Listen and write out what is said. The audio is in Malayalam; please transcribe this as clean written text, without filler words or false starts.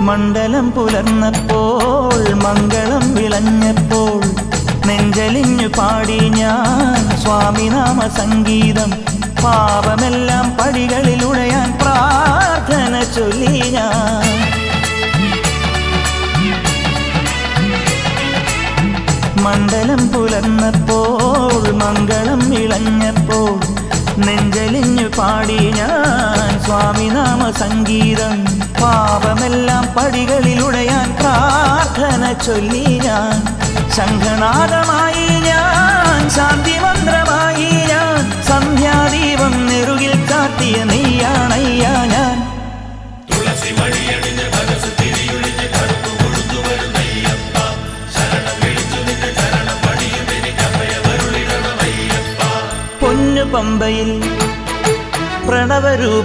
മണ്ഡലം പുലർന്നപ്പോൾ മംഗളം വിളഞ്ഞപ്പോൾ നെഞ്ചലിഞ്ഞു പാടി ഞാൻ സ്വാമിനാമ സംഗീതം. പാപമെല്ലാം പടികളിലുടയാൻ പ്രാർത്ഥന ചൊല്ലി ഞാൻ. മണ്ഡലം പുലർന്നപ്പോൾ മംഗളം വിളഞ്ഞപ്പോൾ നെഞ്ചലിഞ്ഞു പാടി ഞാൻ സ്വാമിനാമ സംഗീതം. പാപമെല്ലാം പടികളിലുടയാൻ പ്രാർത്ഥന ചൊല്ലി ഞാൻ. ശംഖനാദമായി ഞാൻ, ശാന്തി മന്ത്രമായി ഞാൻ, സന്ധ്യാദീപം നെറുകിൽ കാട്ടിയ നീയാണയ്യ ഞാൻ. പൊന്നു പമ്പയിൽ പ്രണവരൂപ